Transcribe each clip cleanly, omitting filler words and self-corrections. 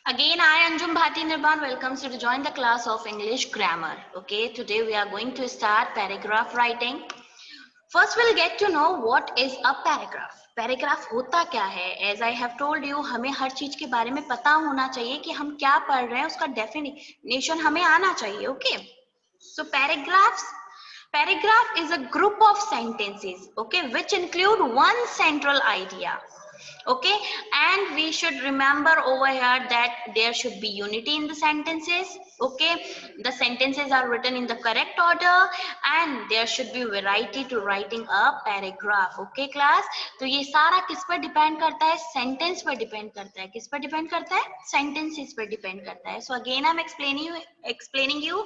Again, I, Anjum Bhati Nirban, welcomes you to join the class of English grammar. Okay, today we are going to start paragraph writing. First, we'll get to know what is a paragraph. Paragraph होता क्या है? As I have told you, हमें हर चीज के बारे में पता होना चाहिए कि हम क्या पढ़ रहे हैं, उसका डेफिनेशन हमें आना चाहिए. Okay, so paragraph is a group of sentences, okay, which include one central idea. Okay, and we should remember over here that there should be unity in the sentences. Okay, the sentences are written in the correct order and there should be variety to writing a paragraph. Okay class, तो ये सारा किस पर depend करता है? Sentence पर depend करता है. किस पर डिपेंड करता है? सेंटेंसेस पर डिपेंड करता है. So again I am explaining you,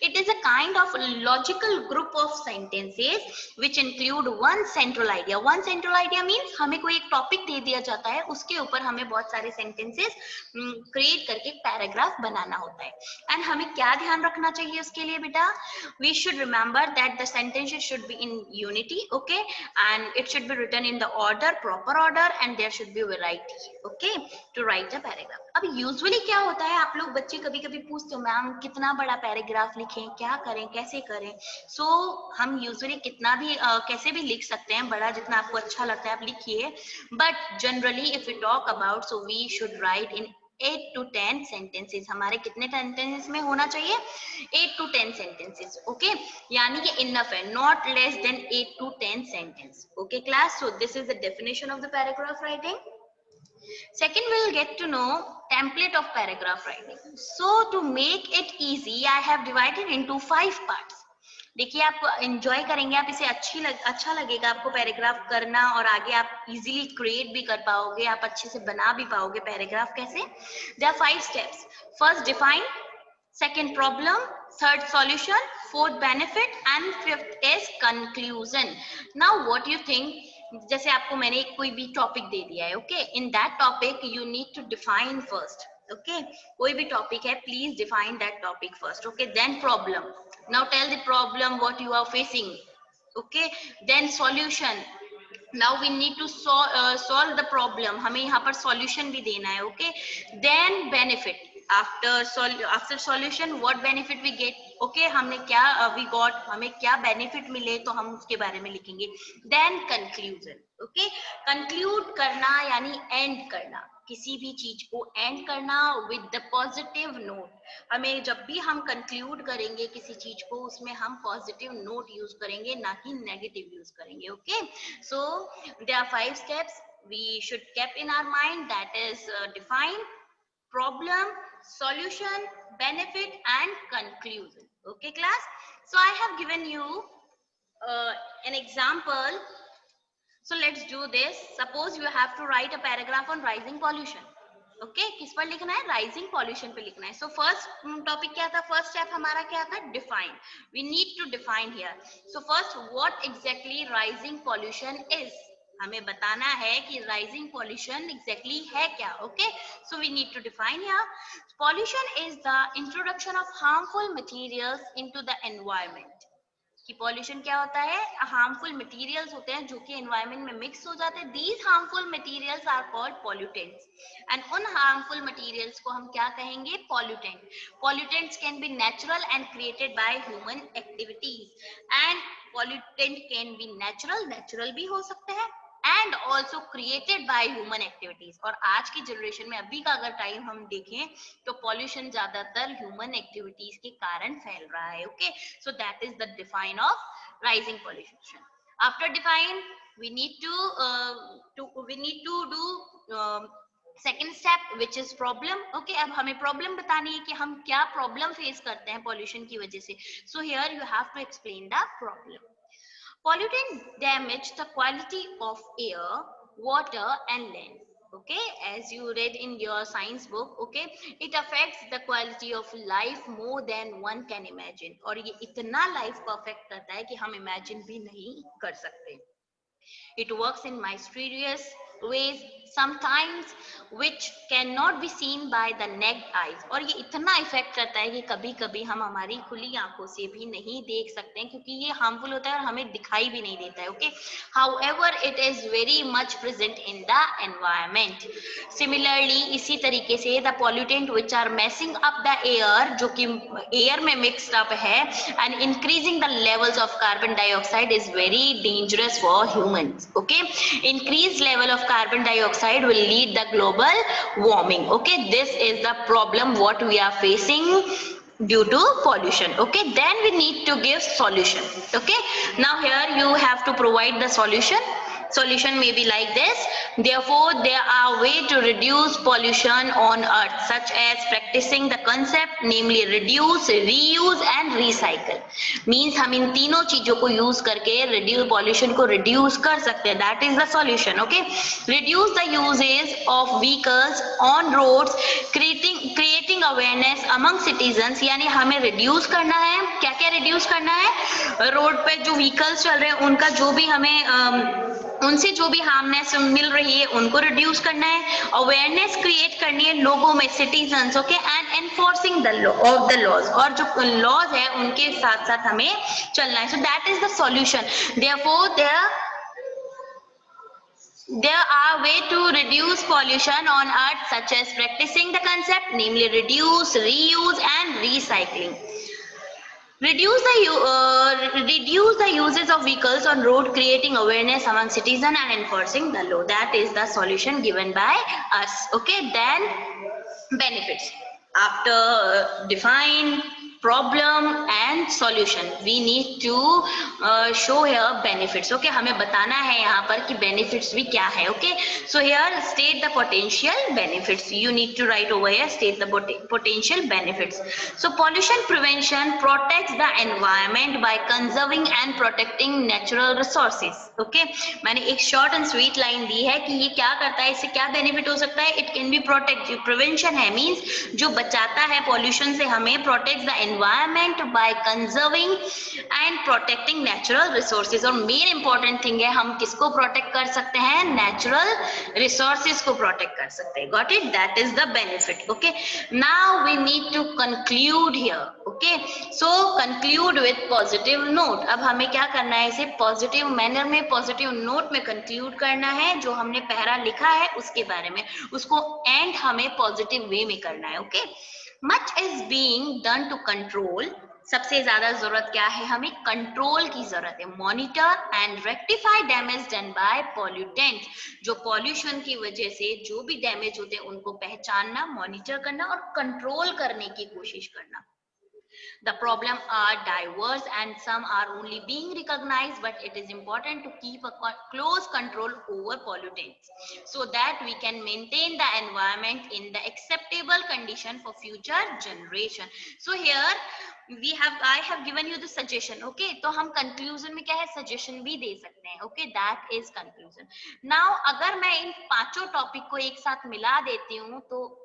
it is a kind of logical group of sentences which include one central idea. One central idea means हमें कोई एक टॉपिक दे दिया जाता है, उसके ऊपर हमें बहुत सारे सेंटेंसेस क्रिएट करके पैराग्राफ बनाना होता है. एंड हमें क्या ध्यान रखना चाहिए उसके लिए बेटा? we should remember that the sentences should be in unity, okay, and it should be written in the order, proper order, and there should be variety, okay, to write a paragraph. अब usually क्या होता है, आप लोग बच्चे कभी कभी पूछते हो मैम कितना बड़ा पैराग्राफ लिखें, क्या करें, कैसे करें. सो हम यूजुअली कितना भी कैसे भी लिख सकते हैं, बड़ा जितना आपको अच्छा लगता है आप लिखिए. But generally if you talk about, so we should write in 8 to 10 sentences. हमारे कितने sentences में होना चाहिए? 8 to 10 sentences. ओके, यानी कि इनफ है, not less than 8 to 10 sentence. Okay class, so this is the definition of the paragraph writing. Second, we'll get to know template of paragraph writing. So to make it easy, I have divided into 5 parts. देखिए आप enjoy करेंगे, आप इसे अच्छा लगेगा आपको paragraph करना, और आगे आप इजीली क्रिएट भी कर पाओगे, आप अच्छे से बना भी पाओगे पैराग्राफ. कैसे? There are 5 steps. First define, second problem, third solution, fourth benefit, and fifth is conclusion. Now what you think? जैसे आपको मैंने कोई भी टॉपिक दे दिया है, okay, in that topic you need to define first. Okay, कोई भी टॉपिक है, please define that topic first. Okay, then problem. Now tell the problem what you are facing. Okay, then solution. now we need to solve the problem, हमें यहाँ पर solution भी देना है. okay, then benefit. after solution what benefit we get. okay, हमने क्या we got, हमें क्या benefit मिले तो हम उसके बारे में लिखेंगे. then conclusion. okay, conclude करना यानी end करना, किसी भी चीज को एंड करना विद द पॉजिटिव नोट. हमें जब भी हम कंक्लूड करेंगे किसी चीज को, उसमें हम पॉजिटिव नोट यूज करेंगे, ना कि नेगेटिव यूज करेंगे. Okay, so there are 5 steps we should keep in our mind, that is define, problem, solution, benefit, and conclusion. Okay class, so I have given you an example. So let's do this. Suppose you have to write a paragraph on rising pollution. Okay, किस पर लिखना है? Rising pollution पे लिखना है. So first topic क्या था? First step हमारा क्या था? Define. We need to define here. So first, what exactly rising pollution is, हमें बताना है कि राइजिंग पॉल्यूशन एग्जैक्टली है क्या. Okay, so we need to define here. Pollution is the introduction of harmful materials into the environment. कि pollution क्या होता है? हार्मफुल मटेरियल्स होते हैं जो कि एनवायरनमेंट में मिक्स हो जाते हैं. These harmful materials are called pollutants, and उन हार्मफुल मटेरियल्स को हम क्या कहेंगे? Pollutant. Pollutants can be natural and created by human activities, and pollutant can be natural भी हो सकते हैं, and also created by human activities. और आज की जनरेशन में अभी का अगर टाइम हम देखें तो पॉल्यूशन ज्यादातर ह्यूमन एक्टिविटीज के कारण फैल रहा है. Okay, so that is the define of rising pollution. After define we need to do second step which is problem. Okay, अब हमें प्रॉब्लम बतानी है कि हम क्या प्रॉब्लम फेस करते हैं पॉल्यूशन की वजह से. So here you have to explain the problem. Pollutant damage the quality of air, water, and land. Okay, as you read in your science book. Okay, it affects the quality of life more than one can imagine. और ये इतना life को affect करता है कि हम imagine भी नहीं कर सकते. It works in mysterious ways, sometimes which cannot be seen by the naked eyes. और ये इतना इफेक्ट करता है कि कभी कभी हम हमारी खुली आंखों से भी नहीं देख सकते हैं, क्योंकि ये हार्मफुल होता है और हमें दिखाई भी नहीं देता है. Okay, however it is very much present in the environment. Similarly, इसी तरीके से the pollutant which are messing up the air, जो कि एयर में मिक्सड अप है, and increasing the levels of carbon dioxide is very dangerous for humans. Okay, increased level of carbon dioxide will lead the global warming. Okay, this is the problem what we are facing due to pollution. Okay, then we need to give solution. Okay, now here you have to provide the solution. Solution may be like this. Therefore, there are ways to reduce pollution on earth, such as practicing the concept, namely reduce, reuse and recycle. Means हम इन तीनों चीजों को use करके reduce pollution को reduce कर सकते हैं. That is the solution. Okay, reduce the uses of vehicles on roads, creating awareness among citizens. यानी हमें reduce करना है. क्या क्या reduce करना है? रोड पे जो vehicles चल रहे हैं उनका जो भी हमें उनसे जो भी हार्मनेस मिल रही है उनको रिड्यूस करना है. अवेयरनेस क्रिएट करनी है लोगों में, citizens. Okay, and enforcing the law of the laws, और जो लॉज है उनके साथ साथ हमें चलना है. So that is the solution. Therefore there are ways to reduce pollution on earth, such as practicing the concept, namely reduce, reuse and recycling. Reduce the uses of vehicles on road, creating awareness among citizens and enforcing the law. That is the solution given by us. Okay, then benefits. After define problem and solution, we need to show here benefits. Okay, हमें बताना है यहाँ पर कि benefits भी क्या है. Okay, so here state the potential benefits. You need to write over here, state the potential benefits. So pollution prevention protects the environment by conserving and protecting natural resources. Okay, मैंने एक short and sweet line दी है कि ये क्या करता है, इससे क्या benefit हो सकता है. It can be protect. Prevention है means जो बचाता है pollution से हमें, protects the environment by conserving and protecting natural resources. और main important thing है, हम किसको protect कर सकते हैं? Natural resources को protect कर सकते हैं. Got it? That is the benefit. Okay, now we need to conclude here. Okay, so conclude with positive note. अब हमें क्या करना है, इसे positive manner में, positive note में conclude करना है. जो हमने पहला लिखा है उसके बारे में, उसको end हमें positive way में करना है. Okay, much is being done to control. सबसे ज्यादा जरूरत क्या है, हमें कंट्रोल की जरूरत है. Monitor and rectify damage done by pollutant. जो पॉल्यूशन की वजह से जो भी डैमेज होते हैं उनको पहचानना, मॉनिटर करना और कंट्रोल करने की कोशिश करना. The problem are diverse and some are only being recognized, but it is important to keep a close control over pollutants so that we can maintain the environment in the acceptable condition for future generation. So here I have given you the suggestion. Okay, तो हम conclusion में क्या है, suggestion भी दे सकते हैं. Okay, that is conclusion. Now अगर मैं इन पांचों टॉपिक को एक साथ मिला देती हूँ तो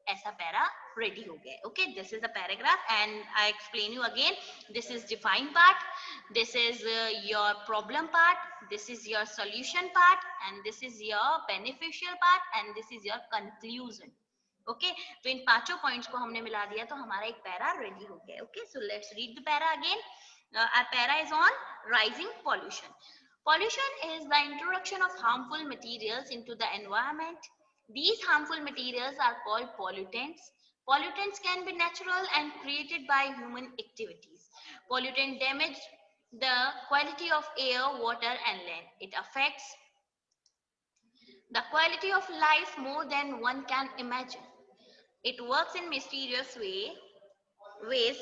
ऐसा पैरा रेडी हो गया. Okay, this is the paragraph and I explain you again. This is define part, this is your problem part, this is your solution part and this is your beneficial part and this is your conclusion. Okay, तो इन पांचों points को हमने मिला दिया तो हमारा एक para ready हो गया. Okay, so let's read the para again. Our para is on rising pollution. Pollution is the introduction of harmful materials into the environment. These harmful materials are called pollutants. Pollutants can be natural and created by human activities. Pollutant damage the quality of air, water and land. It affects the quality of life more than one can imagine. It works in mysterious ways,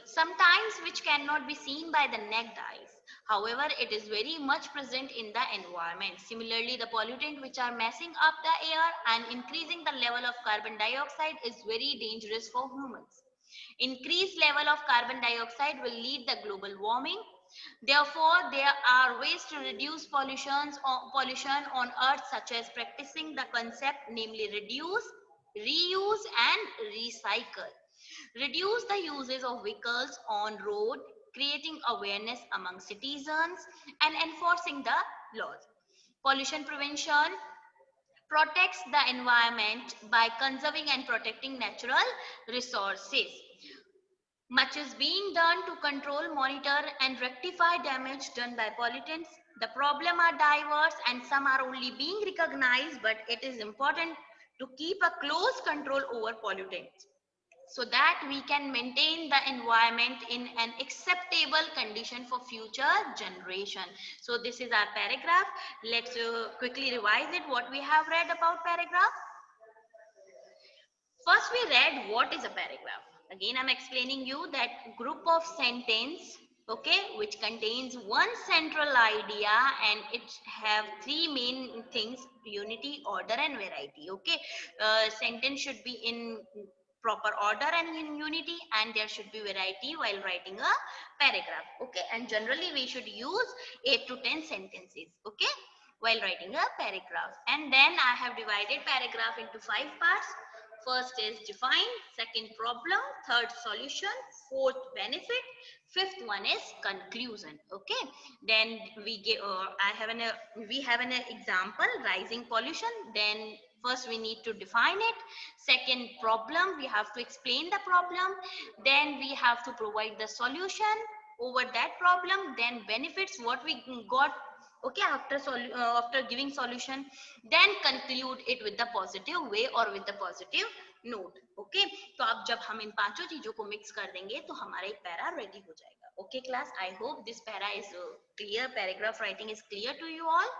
sometimes which cannot be seen by the naked eyes. However, it is very much present in the environment. Similarly, the pollutants which are messing up the air and increasing the level of carbon dioxide is very dangerous for humans. Increased level of carbon dioxide will lead the global warming. Therefore, there are ways to reduce pollution on earth, such as practicing the concept, namely reduce, reuse and recycle. Reduce the uses of vehicles on road, creating awareness among citizens and enforcing the laws. pollution prevention, protects the environment by conserving and protecting natural resources. Much is being done to control, monitor, and rectify damage done by pollutants. The problem are diverse and some are only being recognized, but it is important to keep a close control over pollutants so that we can maintain the environment in an acceptable condition for future generation. So this is our paragraph. Let's quickly revise it, what we have read about paragraph. First, we read what is a paragraph. Again, I'm explaining you that group of sentence, okay, which contains one central idea and it have three main things: unity, order, and variety. Okay, sentence should be in proper order and in unity, and there should be variety while writing a paragraph. Okay, and generally we should use 8 to 10 sentences. Okay, while writing a paragraph. And then I have divided paragraph into 5 parts. First is define, second problem, third solution, fourth benefit, fifth one is conclusion. Okay, then we give we have an example, rising pollution. Then first we need to define it, second problem, we have to explain the problem, then we have to provide the solution over that problem, then benefits, what we got, okay, after giving solution, then conclude it with the positive way or with the positive note. Okay, तो अब जब हम इन पांचों चीजों को mix कर देंगे तो हमारा एक पैरा रेडी हो जाएगा. Okay class, I hope this para is clear, paragraph writing is clear to you all.